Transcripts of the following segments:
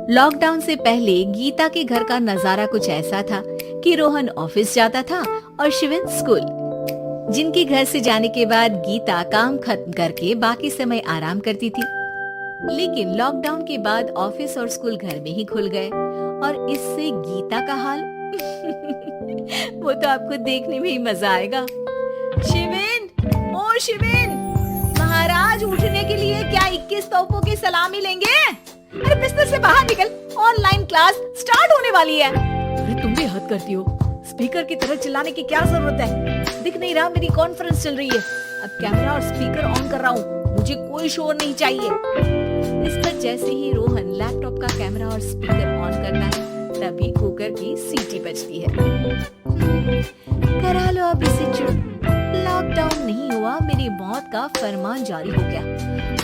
Lockdown से पहले गीता के घर का नजारा कुछ ऐसा था कि रोहन ऑफिस जाता था और शिविन स्कूल। जिनके घर से जाने के बाद गीता काम खत्म करके बाकी समय आराम करती थी। लेकिन लॉकडाउन के बाद ऑफिस और स्कूल घर में ही खुल गए और इससे गीता का हाल वो तो आपको देखने में ही मजा आएगा। शिविन, ओ शिविन, महाराज उठने के लिए क्या 21 तोपों की सलामी लेंगे? अरे बिस्तर से बाहर निकल, ऑनलाइन क्लास स्टार्ट होने वाली है। अरे तुम भी हद करती हो, स्पीकर की तरह चिल्लाने की क्या जरूरत है? दिख नहीं रहा मेरी कॉन्फ्रेंस चल रही है। अब कैमरा और स्पीकर ऑन कर रहा हूँ, मुझे कोई शोर नहीं चाहिए। इस पर जैसे ही रोहन लैपटॉप का कैमरा और स्पीकर ऑन करता है तभी कुकर की सीटी बजती है। करा लो अब इसे चुप। लॉकडाउन नहीं हुआ, मेरी मौत का फरमान जारी हो गया।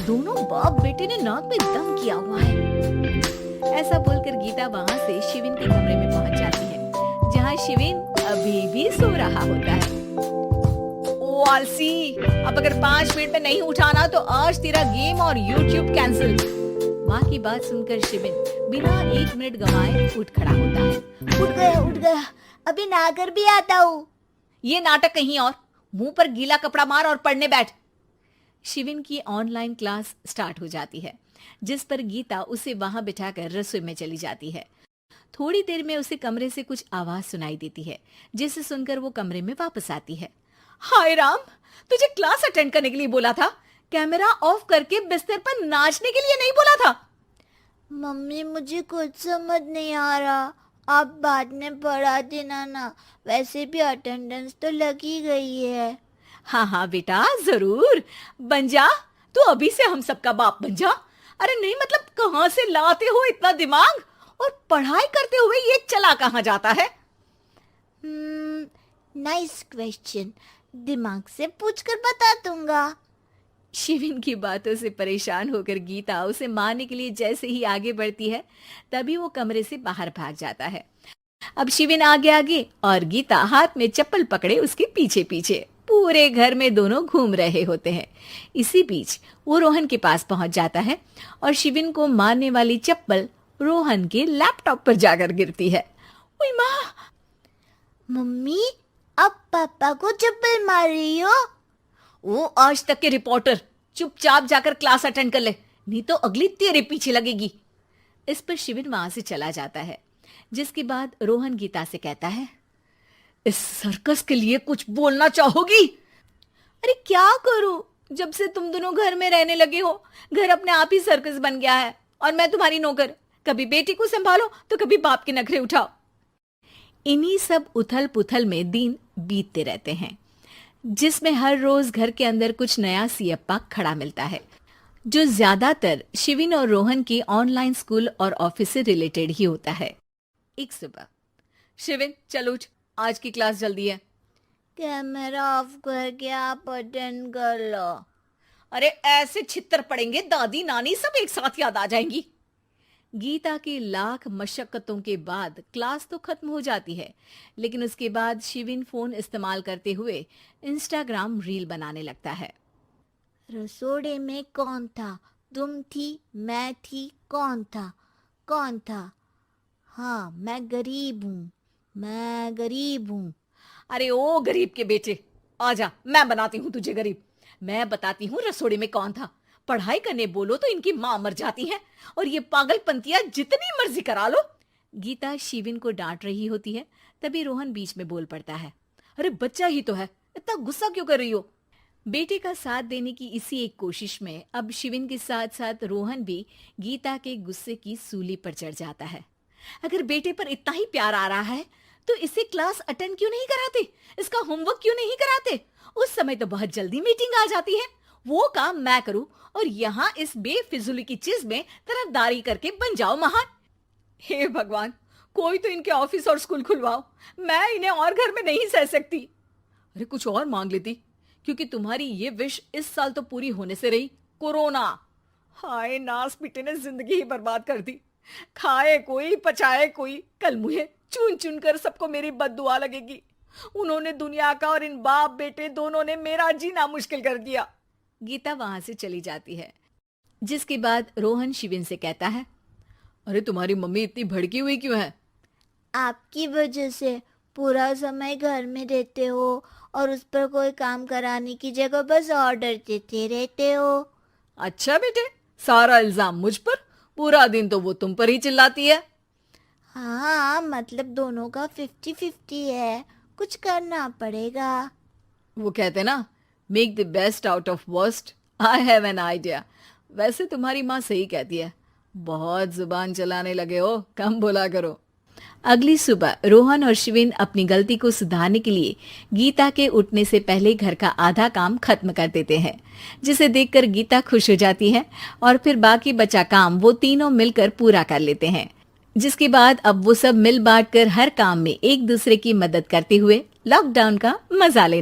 दोनों बाप बेटे ने नाक में दम किया हुआ है। ऐसा बोलकर गीता वहाँ से शिविन के कमरे में पहुँच जाती है, जहाँ शिविन अभी भी सो रहा होता है। ओ आलसी, अब अगर 5 मिनट में नहीं उठाना तो आज तेरा गेम और यूट्यूब कैंसिल। माँ की बात सुनकर शिविन बिना 1 मिनट गंवाए उठ खड़ा होता है। उठ गया, अभी नहाकर भी आता हूँ। ये नाटक कहीं और, मुंह पर गीला कपड़ा मार और पढ़ने बैठ। शिविन की ऑनलाइन क्लास स्टार्ट हो जाती है, जिस पर गीता उसे वहां बिठाकर रसोई में चली जाती है। थोड़ी देर में उसे कमरे से कुछ आवाज सुनाई देती है, जिसे सुनकर वो कमरे में वापस आती है। हाय राम, तुझे क्लास अटेंड करने के लिए बोला था, कैमरा ऑफ करके बिस्तर पर नाचने के लिए नहीं बोला था। मम्मी मुझे कुछ समझ नहीं आ रहा, आप बाद में पढ़ा देना ना, वैसे भी अटेंडेंस तो लगी गई है। हाँ हाँ बेटा, जरूर बन जा, तू अभी से हम सबका बाप बन जा। अरे नहीं मतलब कहाँ से लाते हो इतना दिमाग, और पढ़ाई करते हुए ये चला कहाँ जाता है? नाइस क्वेश्चन, दिमाग से पूछकर बता दूंगा। शिविन की बातों से परेशान होकर गीता उसे मारने के लिए जैसे ही आगे बढ़ती है तभी वो कमरे से बाहर भाग जाता है। अब शिविन आगे आगे और गीता हाथ में चप्पल पकड़े उसके पीछे पीछे पूरे घर में दोनों घूम रहे होते हैं। इसी बीच वो रोहन के पास पहुंच जाता है और शिविन को मारने वाली चप्पल रोहन के लैपटॉप पर जाकर गिरती है। ओए माँ! मम्मी, अब पापा को चप्पल मार रही हो? वो आज तक के रिपोर्टर, चुपचाप जाकर क्लास अटेंड कर ले, नहीं तो अगली तेरे पीछे लगेगी। इस पर शिविन वहां से चला जाता है, जिसके बाद रोहन गीता से कहता है, इस सर्कस के लिए कुछ बोलना चाहोगी? अरे क्या करूं, जब से तुम दोनों घर में रहने लगे हो, घर अपने आप ही सर्कस बन गया है और मैं तुम्हारी नौकर। कभी बेटी को संभालो तो कभी बाप के नखरे उठाओ। इन्हीं सब उथल पुथल में दिन बीतते रहते हैं, जिसमें हर रोज घर के अंदर कुछ नया सियप्पा खड़ा मिलता है, जो ज्यादातर शिविन और रोहन की ऑनलाइन स्कूल और ऑफिस से रिलेटेड ही होता है। एक सुबह, शिविन चल उठ, आज की क्लास जल्दी है। कैमरा ऑफ करके आप अटेंड कर लो। अरे ऐसे छित्तर पड़ेंगे, दादी नानी सब एक साथ याद आ जाएंगी। गीता की लाख मशक्कतों के बाद क्लास तो खत्म हो जाती है, लेकिन उसके बाद शिविन फोन इस्तेमाल करते हुए इंस्टाग्राम रील बनाने लगता है। रसोड़े में कौन था? तुम थी, मैं थी, कौन था? कौन था? हाँ, मैं गरीब हूँ। अरे ओ गरीब के बेटे, आजा, मैं बनाती हूँ तुझे गरीब। मैं बताती हूँ रसोड़े में कौन था। पढ़ाई करने बोलो तो इनकी माँ मर जाती है, और ये पागलपंतियां जितनी मर्जी करा लो। गीता शिविन को डांट रही होती है, तभी रोहन बीच में बोल पड़ता है। अरे बच्चा ही तो है, इतना गुस्सा क्यों कर रही हो? बेटे का साथ देने की इसी एक कोशिश में अब शिविन के साथ साथ रोहन भी गीता के गुस्से की सूली पर चढ़ जाता है। अगर बेटे पर इतना ही प्यार आ रहा है तो इसे क्लास अटेंड क्यों नहीं कराते, इसका होमवर्क क्यों नहीं कराते? उस समय तो बहुत जल्दी मीटिंग आ जाती है, वो काम मैं करूं और यहाँ इस बेफिजुली की चीज में तरफदारी करके बन जाओ महान। हे भगवान, कोई तो इनके ऑफिस और स्कूल खुलवाओ, मैं इन्हें और घर में नहीं सह सकती। अरे कुछ और मांग लेती, क्योंकि तुम्हारी ये विश इस साल तो पूरी होने से रही, कोरोना। हाय नास बेटे ने जिंदगी ही बर्बाद कर दी। खाए कोई पचाए कोई, कल मुझे चुन चुन कर सबको मेरी बद्दुआ लगेगी। उन्होंने दुनिया का और इन बाप बेटे दोनों ने मेरा जीना मुश्किल कर दिया। गीता वहां से चली जाती है। जिसके बाद रोहन शिविन से कहता है, अरे तुम्हारी मम्मी इतनी भड़की हुई क्यों है? आपकी वजह से पूरा समय घर में रहते हो और उस पर कोई काम कराने की जगह बस ऑर्डर देते रहते हो। अच्छा बेटे, सारा इल्जाम मुझ पर? पूरा दिन तो वो तुम पर ही चिल्लाती है। हाँ, मतलब दोनों का 50-50 है, कुछ करना पड़ेगा। वो कहते ना, make the best out of worst. I have an idea. वैसे तुम्हारी माँ सही कहती है, बहुत जुबान चलाने लगे हो, कम बोला करो। अगली सुबह रोहन और शिविन अपनी गलती को सुधारने के लिए गीता के उठने से पहले घर का आधा काम खत्म कर देते हैं, जिसे देखकर गीता खुश हो जाती है और फिर बाकी बचा काम वो तीनों मिलकर पूरा कर लेते हैं। जिसके बाद अब वो सब मिल बांट कर हर काम में एक दूसरे की मदद करते हुए लॉकडाउन का मजा लेने